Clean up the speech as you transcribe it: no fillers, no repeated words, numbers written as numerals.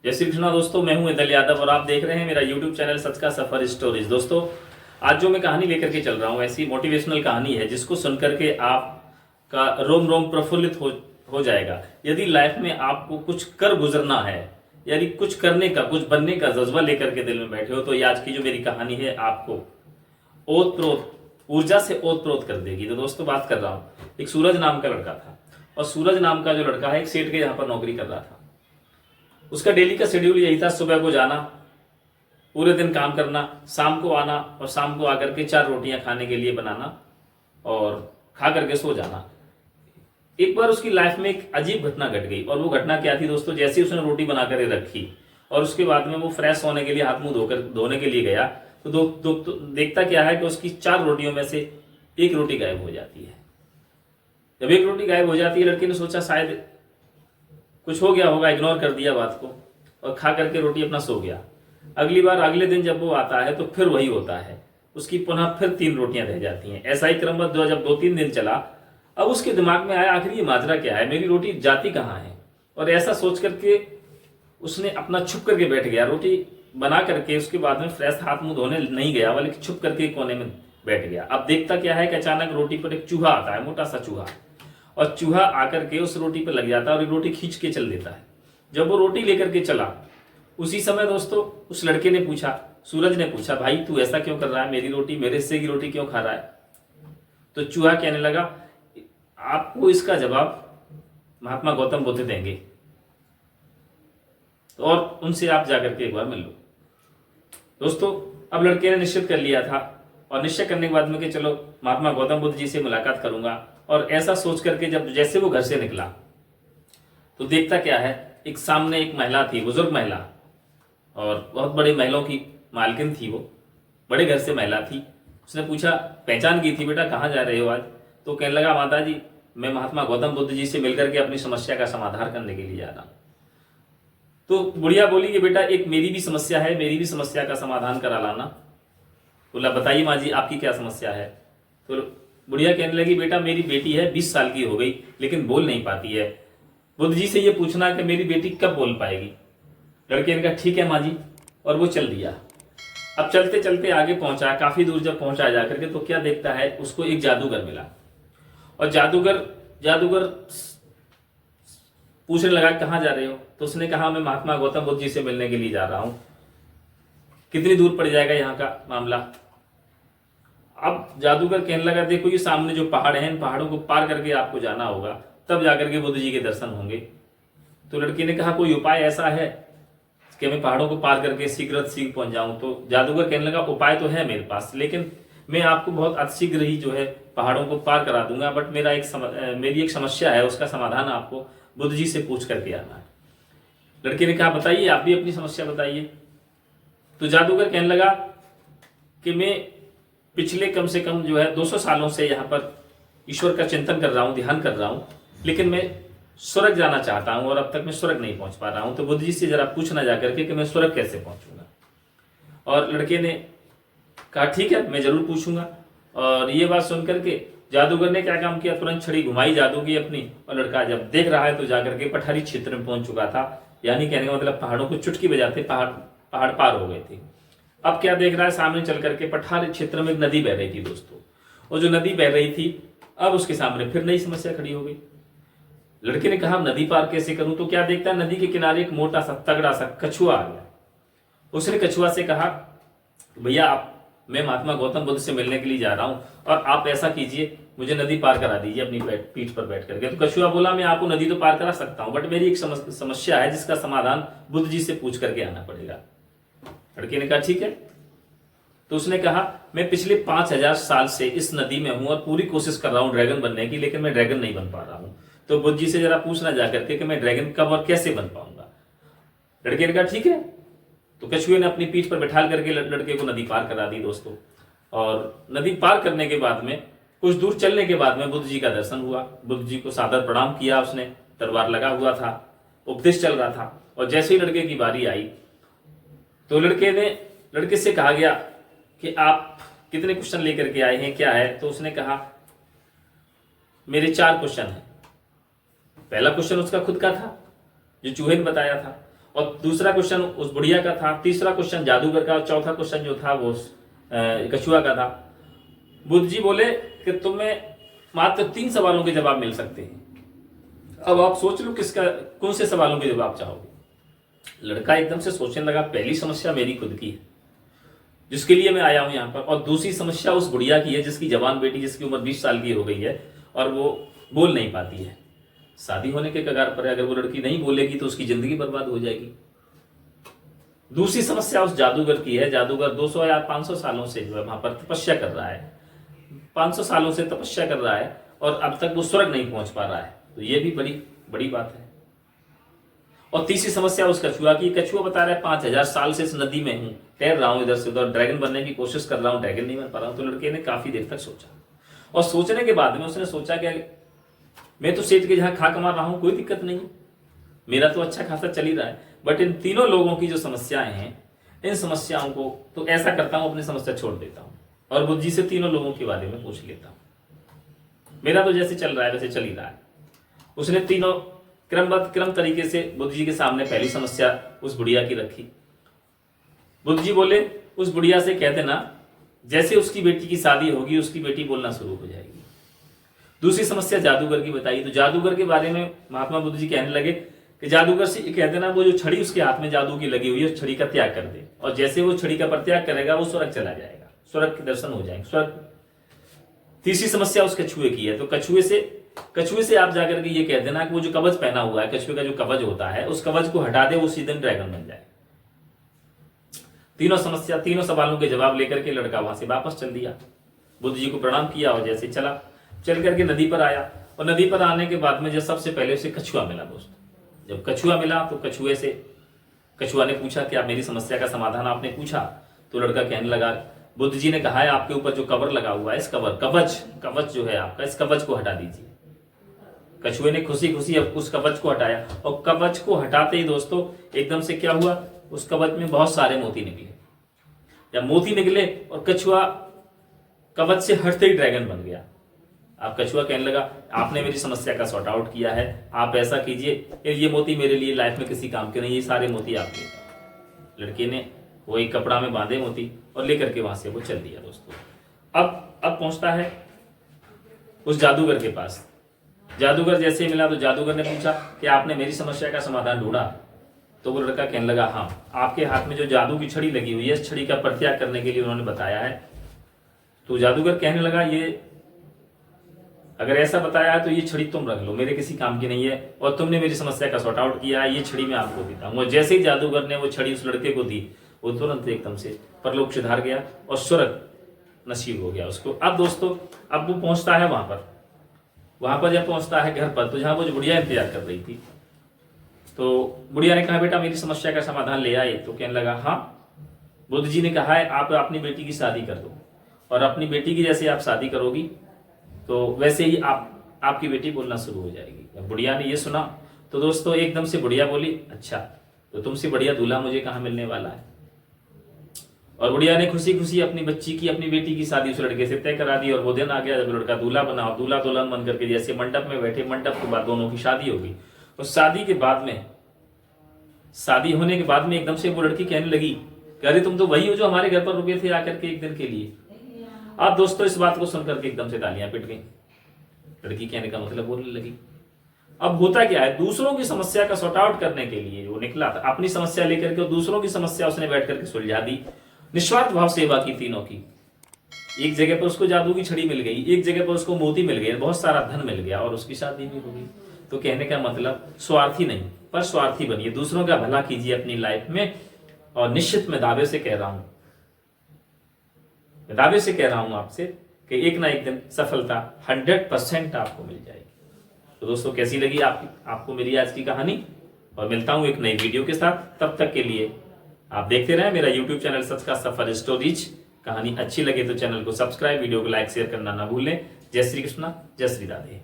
जय श्री कृष्णा दोस्तों, मैं हूं अदल यादव और आप देख रहे हैं मेरा YouTube चैनल सच का सफर स्टोरीज। दोस्तों, आज जो मैं कहानी लेकर के चल रहा हूं ऐसी मोटिवेशनल कहानी है जिसको सुनकर के आपका रोम रोम प्रफुल्लित हो जाएगा। यदि लाइफ में आपको कुछ कर गुजरना है, यदि कुछ करने का, कुछ बनने का जज्बा लेकर के दिल में बैठे हो, तो ये आज की जो मेरी कहानी है आपको ओत प्रोत ऊर्जा से ओत प्रोत कर देगी। तो दोस्तों, बात कर रहा हूं, एक सूरज नाम का लड़का था और सूरज नाम का जो लड़का है एक सेठ के यहाँ पर नौकरी कर रहा था। उसका डेली का शेड्यूल यही था, सुबह को जाना, पूरे दिन काम करना, शाम को आना और शाम को आकर के 4 रोटियां खाने के लिए बनाना और खा करके सो जाना। एक बार उसकी लाइफ में एक अजीब घटना घट गई और वो घटना क्या थी दोस्तों, जैसे ही उसने रोटी बनाकर रखी और उसके बाद में वो फ्रेश होने के लिए हाथ मुंह धोने के लिए गया तो देखता क्या है कि उसकी 4 रोटियों में से एक रोटी गायब हो जाती है। जब एक रोटी गायब हो जाती है, लड़के ने सोचा शायद कुछ हो गया होगा, इग्नोर कर दिया बात को और खा करके रोटी अपना सो गया। अगली बार अगले दिन जब वो आता है तो फिर वही होता है, उसकी पुनः फिर 3 रोटियां रह जाती हैं। ऐसा ही क्रमबद्ध जब 2-3 दिन चला, अब उसके दिमाग में आया आखिर ये माजरा क्या है, मेरी रोटी जाती कहाँ है। और ऐसा सोच करके उसने अपना छुप करके बैठ गया, रोटी बना करके उसके बाद में फ्रेश हाथ मुंह धोने नहीं गया, बल्कि छुप करके कोने में बैठ गया। अब देखता क्या है कि अचानक रोटी पर एक चूहा आता है, मोटा सा चूहा, और चूहा आकर के उस रोटी पर लग जाता है और रोटी खींच के चल देता है। जब वो रोटी लेकर के चला, उसी समय दोस्तों उस लड़के ने पूछा, सूरज ने पूछा, भाई तू ऐसा क्यों कर रहा है, मेरी रोटी, मेरे हिस्से की रोटी क्यों खा रहा है। तो चूहा कहने लगा, आपको इसका जवाब महात्मा गौतम बुद्ध देंगे और उनसे आप जाकर के एक बार मिल लो। दोस्तों, अब लड़के ने निश्चित कर लिया था और निश्चय करने के बाद में कि चलो महात्मा गौतम बुद्ध जी से मुलाकात करूंगा। और ऐसा सोच करके जब जैसे वो घर से निकला तो देखता क्या है, एक सामने एक महिला थी, बुजुर्ग महिला, और बहुत बड़े महलों की मालकिन थी वो, बड़े घर से महिला थी। उसने पूछा, पहचान की थी, बेटा कहाँ जा रहे हो आज। तो कहने लगा, माता जी मैं महात्मा गौतम बुद्ध जी से मिलकर के अपनी समस्या का समाधान करने के लिए जा रहा हूँ। तो बुढ़िया बोली कि बेटा एक मेरी भी समस्या है, मेरी भी समस्या का समाधान करा लाना। बोला, बताइए माँ जी आपकी क्या समस्या है। तो बुढ़िया कहने लगी, बेटा मेरी बेटी है, 20 साल की हो गई लेकिन बोल नहीं पाती है, बुद्ध जी से ये पूछना कि मेरी बेटी कब बोल पाएगी। लड़के ने कहा, ठीक है माँ जी, और वो चल दिया। अब चलते चलते आगे पहुंचा, काफी दूर जब पहुंचा जाकर के तो क्या देखता है, उसको एक जादूगर मिला और जादूगर पूछने लगा, कहाँ जा रहे हो। तो उसने कहा, मैं महात्मा गौतम बुद्ध जी से मिलने के लिए जा रहा हूं, कितनी दूर पड़ जाएगा यहाँ का मामला। अब जादूगर कहने लगा, देखो ये सामने जो पहाड़ हैं, इन पहाड़ों को पार करके आपको जाना होगा, तब जाकर के बुद्ध जी के दर्शन होंगे। तो लड़के ने कहा, कोई उपाय ऐसा है कि मैं पहाड़ों को पार करके शीघ्र पहुंच जाऊं। तो जादूगर कहने लगा, उपाय तो है मेरे पास, लेकिन मैं आपको बहुत अतिशीघ्र ही जो है पहाड़ों को पार करा दूंगा, बट मेरी एक समस्या है, उसका समाधान आपको बुद्ध जी से पूछ करके आना है। लड़के ने कहा, बताइए आप भी अपनी समस्या बताइए। तो जादूगर कहने लगा कि मैं पिछले कम से कम जो है 200 सालों से यहाँ पर ईश्वर का चिंतन कर रहा हूँ, ध्यान कर रहा हूँ, लेकिन मैं स्वर्ग जाना चाहता हूँ और अब तक मैं स्वर्ग नहीं पहुंच पा रहा हूँ। तो बुद्ध जी से जरा पूछना जाकर के कि मैं स्वर्ग कैसे पहुंचूंगा। और लड़के ने कहा, ठीक है मैं जरूर पूछूंगा। और ये बात सुनकर के जादूगर ने क्या काम किया, तुरंत छड़ी घुमाई जादू की अपनी, और लड़का जब देख रहा है तो जाकर के पठारी क्षेत्र में पहुंच चुका था। यानी कहने का मतलब पहाड़ों को चुटकी बजाते पहाड़ पार हो गए थे। अब क्या देख रहा है, सामने चल करके पठार क्षेत्र में एक नदी बह रही थी दोस्तों, और जो नदी बह रही थी अब उसके सामने फिर नई समस्या खड़ी हो गई। लड़के ने कहा, नदी पार कैसे करूं। तो क्या देखता है, नदी के किनारे एक मोटा सा तगड़ा सा कछुआ आ गया। उसने कछुआ से कहा, भैया मैं महात्मा गौतम बुद्ध से मिलने के लिए जा रहा हूं और आप ऐसा कीजिए, मुझे नदी पार करा दीजिए अपनी पीठ पर बैठ करके। तो कछुआ बोला, मैं आपको नदी तो पार करा सकता हूं, बट मेरी एक समस्या है जिसका समाधान बुद्ध जी से पूछ करके आना पड़ेगा। लड़के ने कहा, ठीक है। तो उसने कहा, मैं पिछले 5000 साल से इस नदी में हूं और पूरी कोशिश कर रहा हूं ड्रैगन बनने की, लेकिन मैं ड्रैगन नहीं बन पा रहा हूं। तो बुद्ध जी से जरा पूछना जाकर के कि मैं ड्रैगन कब और कैसे बन पाऊंगा। लड़के ने कहा, ठीक है। तो कछुए ने अपनी पीठ पर बैठा करके लड़के को नदी पार करा दी दोस्तों। और नदी पार करने के बाद में कुछ दूर चलने के बाद में बुद्ध जी का दर्शन हुआ। बुद्ध जी को सादर प्रणाम किया उसने, तलवार लगा हुआ था, उपदेश चल रहा था। और जैसे ही लड़के की बारी आई तो लड़के से कहा गया कि आप कितने क्वेश्चन लेकर के आए हैं, क्या है। तो उसने कहा, मेरे 4 क्वेश्चन हैं। पहला क्वेश्चन उसका खुद का था जो चूहे ने बताया था, और दूसरा क्वेश्चन उस बुढ़िया का था, तीसरा क्वेश्चन जादूगर का, चौथा क्वेश्चन जो था वो कछुआ का था। बुद्ध जी बोले कि तुम्हें मात्र 3 सवालों के जवाब मिल सकते हैं। अब आप सोच लो कौन से सवालों के जवाब चाहोगे। लड़का एकदम से सोचने लगा, पहली समस्या मेरी खुद की है जिसके लिए मैं आया हूं यहाँ पर, और दूसरी समस्या उस बुढ़िया की है जिसकी जवान बेटी, जिसकी उम्र 20 साल की हो गई है और वो बोल नहीं पाती है, शादी होने के कगार पर है। अगर वो लड़की नहीं बोलेगी तो उसकी जिंदगी बर्बाद हो जाएगी। दूसरी समस्या उस जादूगर की है। जादूगर 200 या 500 सालों से जो है वहां पर तपस्या कर रहा है, 500 सालों से तपस्या कर रहा है और अब तक वो स्वर्ग नहीं पहुंच पा रहा है, तो ये भी बड़ी बड़ी बात है। और तीसरी समस्या उस कछुआ की। कछुआ बता रहा है 5000 साल से इस नदी में हूं, तैर रहा हूं इधर से उधर, ड्रैगन बनने की कोशिश कर रहा हूं, ड्रैगन नहीं बन पा रहा हूं। तो लड़के ने काफी देर तक सोचा और सोचने के बाद में उसने सोचा कि मैं तो सेठ के जहां खा कमा रहा हूं, कोई दिक्कत नहीं, मेरा तो अच्छा खासा चल ही रहा है, बट इन तीनों लोगों की जो समस्याएं हैं, इन समस्याओं को तो ऐसा करता हूं अपनी समस्या छोड़ देता हूं और बुद्ध जी से तीनों लोगों के बारे में पूछ लेता हूं। मेरा तो जैसे चल रहा है वैसे चल ही रहा है। उसने तीनों क्रम तरीके से बुद्ध जी के सामने पहली समस्या उस बुढ़िया की रखी। बुद्ध जी बोले उस बुढ़िया से कह देना जैसे उसकी बेटी की शादी होगी उसकी बेटी बोलना शुरू हो जाएगी। दूसरी समस्या जादूगर की बताई। तो जादूगर के बारे में महात्मा बुद्ध जी कहने लगे कि जादूगर से कह देना वो जो छड़ी उसके हाथ में जादू की लगी हुई है उस छड़ी का त्याग कर दे, और जैसे वो छड़ी का परित्याग करेगा वो स्वर्ग चला जाएगा, स्वर्ग के दर्शन हो जाएंगे, स्वर्ग। तीसरी समस्या उस कछुए की है। तो कछुए से आप जाकर के ये कह देना कि वो जो कवच पहना हुआ है, कछुए का जो कवच होता है, उस कवच को हटा दे, वो उसी दिन ड्रैगन बन जाए। तीनों सवालों के जवाब लेकर के लड़का वहां से वापस चल दिया। बुद्ध जी को प्रणाम किया और जैसे चल करके नदी पर आया, और नदी पर आने के बाद में जब सबसे पहले उसे कछुआ मिला। दोस्त जब कछुआ मिला तो कछुआ ने पूछा कि आप मेरी समस्या का समाधान आपने पूछा। तो लड़का कहने लगा बुद्ध जी ने कहा है आपके ऊपर जो कवर लगा हुआ है, इस कवच जो है आपका, इस कवच को हटा दीजिए। कछुए ने खुशी खुशी अब उस कवच को हटाया, और कवच को हटाते ही दोस्तों एकदम से क्या हुआ, उस कवच में बहुत सारे मोती निकले। जब मोती निकले और कछुआ कवच से हटते ही ड्रैगन बन गया। अब कछुआ कहने लगा आपने मेरी समस्या का सॉर्ट आउट किया है, आप ऐसा कीजिए, ये मोती मेरे लिए लाइफ में किसी काम के नहीं, ये सारे मोती आपके। लड़के ने वो एक कपड़ा में बांधे मोती और लेकर के वहां से वो चल दिया। दोस्तों अब पहुंचता है उस जादूगर के पास। जादूगर जैसे ही मिला तो जादूगर ने पूछा कि आपने मेरी समस्या का समाधान ढूंढा। तो वो लड़का कहने लगा हाँ, आपके हाथ में जो जादू की छड़ी लगी हुई है, इस छड़ी का परित्याग करने के लिए उन्होंने बताया है। तो जादूगर कहने लगा ये अगर ऐसा बताया है तो ये छड़ी तुम रख लो, मेरे किसी काम की नहीं है, और तुमने मेरी समस्या का सॉर्ट आउट किया है, ये छड़ी मैं आपको देता हूँ। और जैसे ही जादूगर ने वो छड़ी उस लड़के को दी, वो तुरंत एकदम से परलोक सिधार गया और स्वर्ग नसीब हो गया उसको। अब दोस्तों अब वो पहुंचता है वहां पर जब पहुंचता है घर पर, तो जहां वो जो बुढ़िया इंतजार कर रही थी, तो बुढ़िया ने कहा बेटा मेरी समस्या का समाधान ले आए। तो कहने लगा हाँ, बुद्ध जी ने कहा है आप अपनी बेटी की शादी कर दो, और अपनी बेटी की जैसे आप शादी करोगी तो वैसे ही आपकी बेटी बोलना शुरू हो जाएगी। जब बुढ़िया ने ये सुना तो दोस्तों एकदम से बुढ़िया बोली अच्छा, तो तुमसे बढ़िया दूल्हा मुझे कहाँ मिलने वाला है। और बुढ़िया ने खुशी खुशी अपनी बेटी की शादी उस लड़के से तय करा दी। और वो दिन आ गया जब लड़का दूल्हा बना, और दूल्हा दुल्हन बन करके जैसे मंडप में बैठे, मंडप के बाद दोनों की शादी होगी। और शादी होने के बाद में एकदम से वो लड़की कहने लगी कि अरे तुम तो वही हो जो हमारे घर पर रुके थे आकर के एक दिन के लिए। अब दोस्तों इस बात को सुनकर के एकदम से तालियां पिट गई। लड़की कहने का मतलब बोलने लगी। अब होता क्या है, दूसरों की समस्या का सॉर्ट आउट करने के लिए वो निकला था, अपनी समस्या लेकर के दूसरों की समस्या उसने बैठ करके सुलझा दी। निस्वार्थ भाव सेवा की तीनों की। एक जगह पर उसको जादू की छड़ी मिल गई, एक जगह पर उसको मोती मिल गए, बहुत सारा धन मिल गया, और उसकी शादी भी हो गई। तो कहने का मतलब स्वार्थी नहीं पर स्वार्थी बनिए, दूसरों का भला कीजिए अपनी लाइफ में। और निश्चित मैं दावे से कह रहा हूं आपसे कि एक ना एक दिन सफलता 100% आपको मिल जाएगी। तो दोस्तों कैसी लगी आपको मेरी आज की कहानी, और मिलता हूं एक नई वीडियो के साथ। तब तक के लिए आप देखते रहें मेरा YouTube चैनल सच का सफर स्टोरीज। कहानी अच्छी लगे तो चैनल को सब्सक्राइब, वीडियो को लाइक शेयर करना ना भूलें। जय श्री कृष्णा, जय श्री राधे।